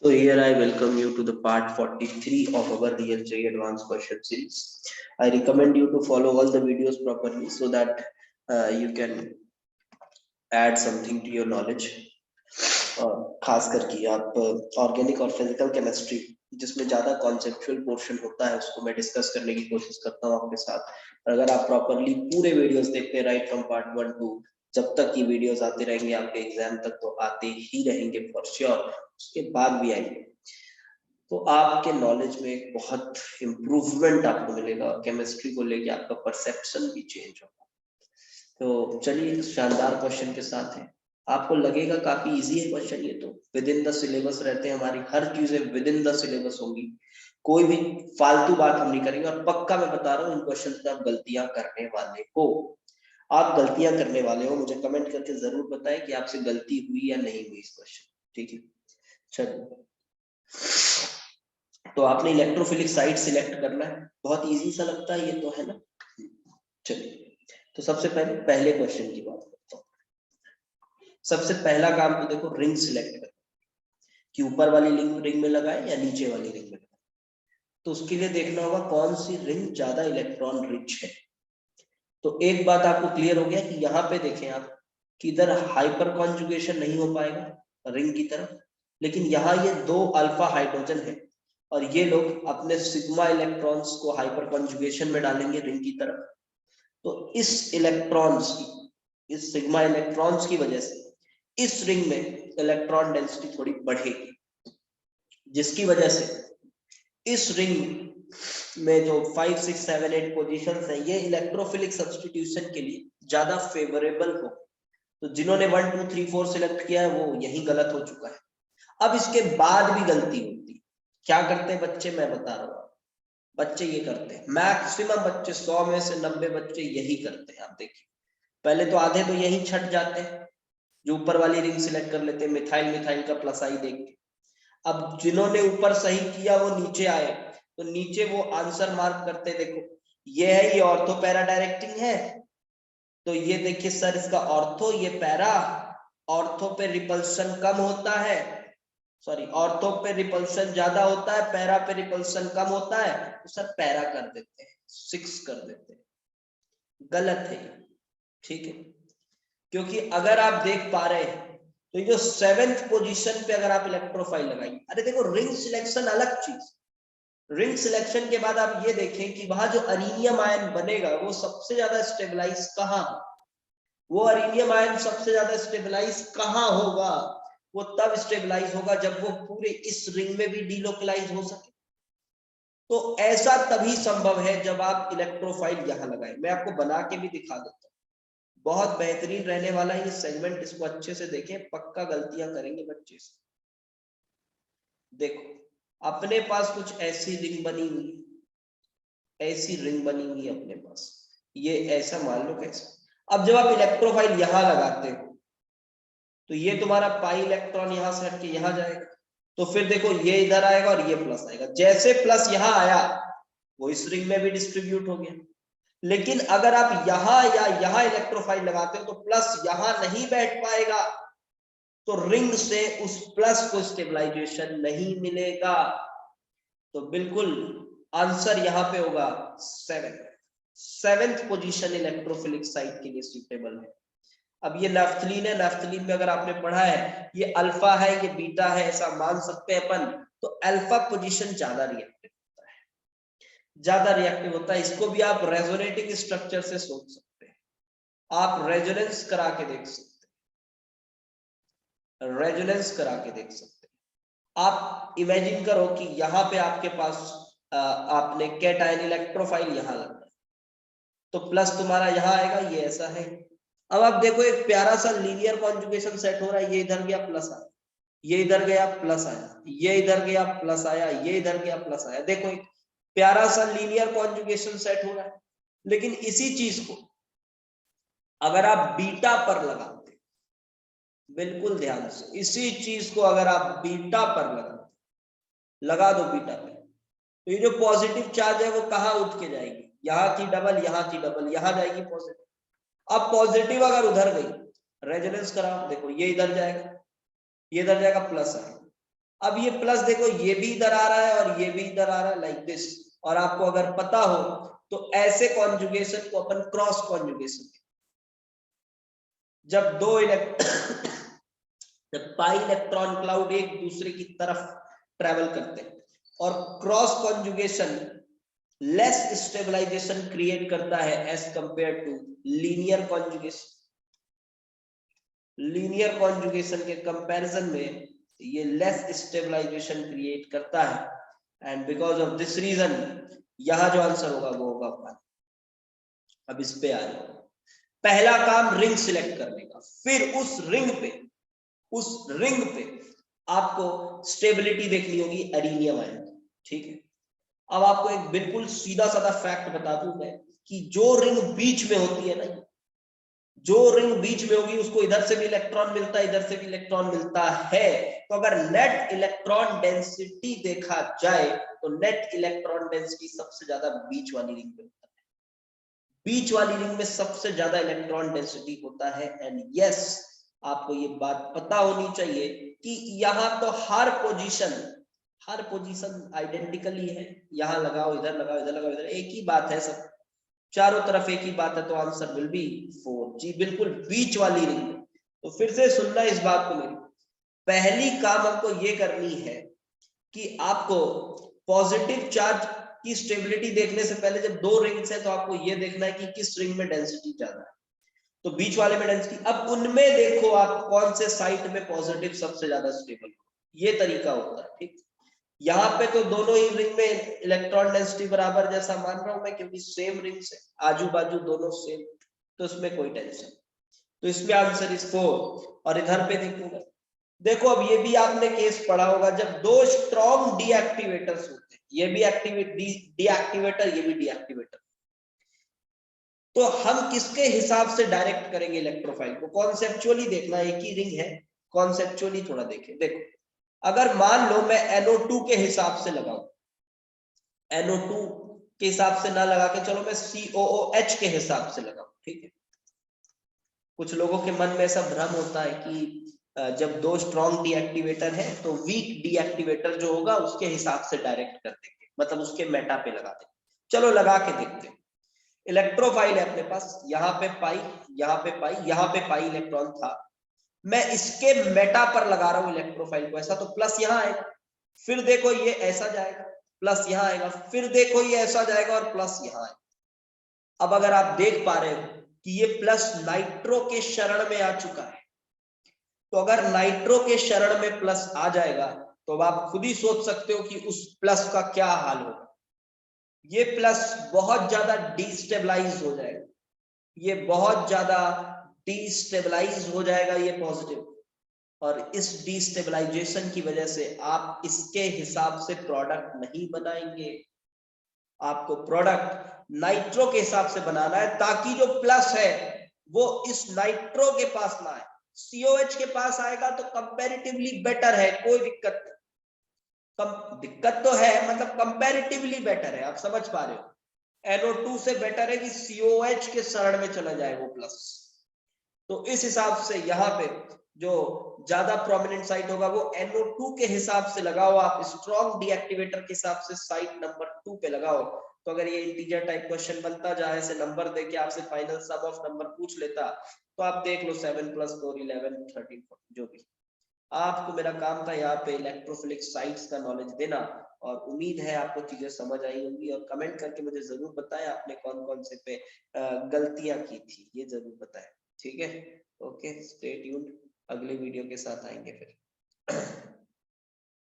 So here I welcome you to the part 43 of our Real J Advanced Question series. I recommend you to follow all the videos properly so that you can add something to your knowledge. खास करके आप organic और physical chemistry जिसमें ज्यादा conceptual portion होता है उसको मैं डिस्कस करने की कोशिश करता हूँ आपके साथ। और अगर आप प्रॉपरली पूरे वीडियोस देखते हैं राइट फ्रॉम पार्ट 1 टू जब तक ये वीडियोस आते रहेंगे आपके एग्जाम तक तो आते ही रहेंगे फॉर श्योर, उसके बाद भी आएंगे तो आपके नॉलेज में एक बहुत इम्प्रूवमेंट आपको मिलेगा। केमिस्ट्री को लेके आपका परसेप्शन भी चेंज होगा। तो चलिए शानदार क्वेश्चन के साथ है। आपको लगेगा काफी इजी है क्वेश्चन, ये तो विद इन द सिलेबस रहते हैं, हमारी हर चीजें विद इन द सिलेबस होंगी, कोई भी फालतू बात हम नहीं करेंगे। और पक्का मैं बता रहा हूँ इन क्वेश्चन में आप गलतियां करने वाले हो। आप गलतियां करने वाले हो, मुझे कमेंट करके जरूर बताएं कि आपसे गलती हुई या नहीं हुई इस क्वेश्चन। ठीक है, चलो तो आपने इलेक्ट्रोफिलिक साइट सिलेक्ट करना है। बहुत इजी सा लगता है ये तो, है ना। चलिए तो सबसे पहले क्वेश्चन की बात करता हूँ। सबसे पहला काम तो देखो रिंग सिलेक्ट करना कि ऊपर वाली रिंग में लगाए या नीचे वाली रिंग में लगाए। तो उसके लिए देखना होगा कौन सी रिंग ज्यादा इलेक्ट्रॉन रिच है। तो एक बात आपको क्लियर हो गया कि यहाँ पे देखें आप कि इधर हाइपर कॉन्जुगेशन नहीं हो पाएगा रिंग की तरफ, लेकिन यहाँ ये दो अल्फा हाइड्रोजन है और ये लोग अपने सिग्मा इलेक्ट्रॉन्स को हाइपर कॉन्जुगेशन में डालेंगे रिंग की तरफ। तो इस इलेक्ट्रॉन्स की, इस सिग्मा इलेक्ट्रॉन्स की वजह से इस रिंग में इलेक्ट्रॉन डेंसिटी थोड़ी बढ़ेगी, जिसकी वजह से इस रिंग में जो 5, 6, 7, 8 पोजीशंस है ये इलेक्ट्रोफिलिक सब्स्टिट्यूशन के लिए ज्यादा फेवरेबल हो। तो जिन्होंने 1, 2, 3, 4 सिलेक्ट किया है वो यही गलत हो चुका है। अब इसके बाद भी गलती होती है। क्या करते हैं बच्चे, मैं बता रहा हूँ। बच्चे ये करते हैं, मैक्सिमम बच्चे 100 में से 90 बच्चे यही करते हैं। आप देखिए पहले तो आधे तो यही छट जाते हैं जो ऊपर वाली रिंग सिलेक्ट कर लेते हैं मिथाइल मिथाइल का प्लस आई देख के। अब जिन्होंने ऊपर सही किया वो नीचे आए तो नीचे वो आंसर मार्क करते, देखो ये है, ये ऑर्थो पैरा डायरेक्टिंग है। तो ये देखिए सर इसका ऑर्थो, ये पैरा। ऑर्थो पे रिपल्शन कम होता है, सॉरी ऑर्थो पे रिपल्शन ज्यादा होता है, पैरा पे रिपल्शन कम होता है। तो सर पैरा कर देते हैं, 6 कर देते हैं। गलत है, ठीक है। क्योंकि अगर आप देख पा रहे हैं तो जो 7th पोजीशन पे अगर आप इलेक्ट्रोफाइल लगाइए, अरे देखो रिंग सिलेक्शन अलग चीज। रिंग सिलेक्शन के बाद आप ये देखें कि वहां जो अरीनियम आयन बनेगा वो सबसे ज्यादा स्टेबलाइज कहाँ, वो अरीनियम आयन सबसे ज्यादा स्टेबलाइज कहाँ होगा, वो तब स्टेबलाइज होगा जब वो पूरे इस रिंग में भी डीलोकलाइज हो सके। तो ऐसा तभी संभव है जब आप इलेक्ट्रोफाइल यहां लगाएं। मैं आपको बना के भी दिखा देता हूं, बहुत बेहतरीन रहने वाला है ये सेगमेंट, इसको अच्छे से देखें, पक्का गलतियां करेंगे बच्चे से। देखो अपने पास कुछ ऐसी रिंग बनी हुई, ऐसी रिंग बनी हुई है अपने पास, ये ऐसा मान लो कैसा। अब जब आप इलेक्ट्रोफाइल यहां लगाते हो तो ये तुम्हारा पाई इलेक्ट्रॉन यहां से हटके यहां जाएगा, तो फिर देखो ये इधर आएगा और ये प्लस आएगा। जैसे प्लस यहां आया वो इस रिंग में भी डिस्ट्रीब्यूट हो गया। लेकिन अगर आप यहां या यहां इलेक्ट्रोफाइल लगाते हो तो प्लस यहां नहीं बैठ पाएगा, तो रिंग से उस प्लस को स्टेबलाइजेशन नहीं मिलेगा। तो बिल्कुल आंसर यहां पे होगा 7th पोजीशन इलेक्ट्रोफिलिक साइट के लिए सूटेबल है। अब ये नैफ्थलीन है, नैफ्थलीन में अगर आपने पढ़ा है ये अल्फा है ये बीटा है ऐसा मान सकते हैं अपन। तो अल्फा पोजीशन ज्यादा रिएक्टिव होता है, ज्यादा रिएक्टिव होता है। इसको भी आप रेजोनेटिंग स्ट्रक्चर से सोच सकते हैं, आप रेजोनेंस करा के देख सकते हैं, रेजोनेंस करा के देख सकते हैं। आप इमेजिन करो कि यहाँ पे आपके पास आपने कैटायन इलेक्ट्रोफाइल यहां लगा तो प्लस तुम्हारा यहां आएगा, ये ऐसा है। अब आप देखो एक प्यारा सा लीनियर कॉन्जुगेशन सेट हो रहा है, ये इधर गया प्लस आया, ये इधर गया प्लस आया, ये इधर गया प्लस आया, ये इधर गया प्लस आया। देखो एक प्यारा सा लीनियर कॉन्जुगेशन सेट हो रहा है। लेकिन इसी चीज को अगर आप बीटा पर लगाते, बिल्कुल ध्यान से, इसी चीज को अगर आप बीटा पर लगाते, लगा दो बीटा पे, तो ये जो पॉजिटिव चार्ज है वो कहाँ उठ के जाएगी, यहाँ की डबल, यहाँ की डबल, यहाँ जाएगी पॉजिटिव। अब पॉजिटिव अगर उधर गई, रेजोनेंस कराओ, देखो ये इधर जाएगा, ये इधर जाएगा प्लस आएगा। अब ये प्लस देखो, ये भी इधर आ रहा है और ये भी इधर आ रहा है, लाइक दिस। और आपको अगर पता हो तो ऐसे कॉन्जुगेशन को अपन क्रॉस कॉन्जुगेशन, जब दो जब पाई इलेक्ट्रॉन क्लाउड एक दूसरे की तरफ ट्रेवल करते हैं, और cross conjugation less stabilisation create करता है as compare to linear conjugation. Linear conjugation के कंपैरिजन में ये लेस स्टेबलाइजेशन क्रिएट करता है, and because of this reason यहां जो आंसर होगा वो होगा 1। अब इस पे आ रहे हो, पहला काम रिंग सिलेक्ट करने का, फिर उस रिंग पे आपको स्टेबिलिटी देखनी होगी एरीनियम आयन, ठीक है। अब आपको एक बिल्कुल सीधा साधा फैक्ट बता दूं मैं कि जो रिंग बीच में होती है ना, जो रिंग बीच में होगी उसको इधर से भी इलेक्ट्रॉन मिलता है, इधर से भी इलेक्ट्रॉन मिलता है। तो अगर नेट इलेक्ट्रॉन डेंसिटी देखा जाए तो नेट इलेक्ट्रॉन डेंसिटी सबसे ज्यादा बीच वाली रिंग में होता है। बीच वाली रिंग में सबसे ज्यादा इलेक्ट्रॉन डेंसिटी होता है। एंड यस, आपको ये बात पता होनी चाहिए कि यहाँ तो हर पोजीशन आइडेंटिकली है। यहाँ लगाओ, इधर लगाओ, इधर लगाओ, इधर, एक ही बात है, सब चारों तरफ एक ही बात है, तो आंसर विल बी 4 जी, बिल्कुल बीच वाली रिंग। तो फिर से सुनना इस बात को, मेरी पहली काम हमको ये करनी है कि आपको पॉजिटिव चार्ज की स्टेबिलिटी देखने से पहले जब दो रिंग्स है तो आपको ये देखना है कि किस रिंग में डेंसिटी ज्यादा है, तो बीच वाले में डेंसिटी। अब उनमें देखो आप कौन से साइट में पॉजिटिव सबसे ज्यादा स्टेबल, ये तरीका होता है, ठीक। यहाँ पे तो दोनों ही रिंग में इलेक्ट्रॉन डेंसिटी बराबर जैसा मान रहा हूं मैं, क्योंकि सेम रिंग से आजू बाजू दोनों सेम, तो इसमें कोई टेंशन। तो इसमें आंसर इज 4। और इधर पे देखो अब ये भी आपने केस पढ़ा होगा, जब दो स्ट्रॉन्ग डीएक्टिवेटर्स होते हैं, ये भी डीएक्टिवेटर, ये भी डीएक्टिवेटर, तो हम किसके हिसाब से डायरेक्ट करेंगे इलेक्ट्रोफाइल को? कॉन्सेप्चुअली देखना, एक ही रिंग है, कॉन्सेप्चुअली थोड़ा देखें। देखो अगर मान लो मैं NO2 के हिसाब से लगाऊं, NO2 के हिसाब से ना लगा के चलो मैं COOH के हिसाब से लगाऊं, ठीक है। कुछ लोगों के मन में ऐसा भ्रम होता है कि जब दो स्ट्रॉन्ग डीएक्टिवेटर है तो वीक डीएक्टिवेटर जो होगा उसके हिसाब से डायरेक्ट कर देंगे, मतलब उसके मेटा पे लगा देंगे। चलो लगा के देखते हैं। इलेक्ट्रोफाइल है अपने पास, यहाँ पे पाई, यहाँ पे पाई, यहाँ पे पाई इलेक्ट्रॉन था, मैं इसके मेटा पर लगा रहा हूं इलेक्ट्रोफाइल को, ऐसा तो प्लस यहाँ आएगा, फिर देखो ये ऐसा जाएगा, प्लस यहाँ आएगा, फिर देखो ये ऐसा जाएगा और प्लस यहाँ आएगा। अब अगर आप देख पा रहे हो कि ये प्लस नाइट्रो के शरण में आ चुका है, तो अगर नाइट्रो के शरण में प्लस आ जाएगा तो अब आप खुद ही सोच सकते हो कि उस प्लस का क्या हाल होगा। ये प्लस बहुत ज्यादा डिस्टेबलाइज हो जाएगा, ये बहुत ज्यादा डिस्टेबलाइज हो जाएगा ये पॉजिटिव, और इस डिस्टेबलाइजेशन की वजह से आप इसके हिसाब से प्रोडक्ट नहीं बनाएंगे। आपको प्रोडक्ट नाइट्रो के हिसाब से बनाना है, ताकि जो प्लस है वो इस नाइट्रो के पास ना आए। COH के पास आएगा तो कंपैरेटिवली बेटर है, कोई दिक्कत नहीं। दिक्कत तो है, मतलब कंपैरेटिवली बेटर है, आप समझ पा रहे हो। NO2 से बेटर है कि COH के शरण में चला जाए वो प्लस। तो इस हिसाब से यहाँ पे जो ज्यादा प्रोमिनेंट साइट होगा वो NO2 के हिसाब से लगाओ। आप स्ट्रॉन्ग डीएक्टिवेटर के हिसाब से साइट नंबर 2 पे लगाओ। तो अगर ये इंटीजर टाइप क्वेश्चन बनता जहां से नंबर देके आपसे फाइनल सम ऑफ नंबर पूछ लेता, तो आप देख लो 7 + 4 11 13 14, जो भी। आपको मेरा काम था यहाँ पे इलेक्ट्रोफिलिक साइट्स का नॉलेज देना, और उम्मीद है आपको चीजें समझ आई होंगी। और कमेंट करके मुझे जरूर बताएं आपने कौन कौन से पे गलतियां की थी, ये जरूर बताएं, ठीक है। ओके, स्टे ट्यून्ड, अगले वीडियो के साथ आएंगे फिर।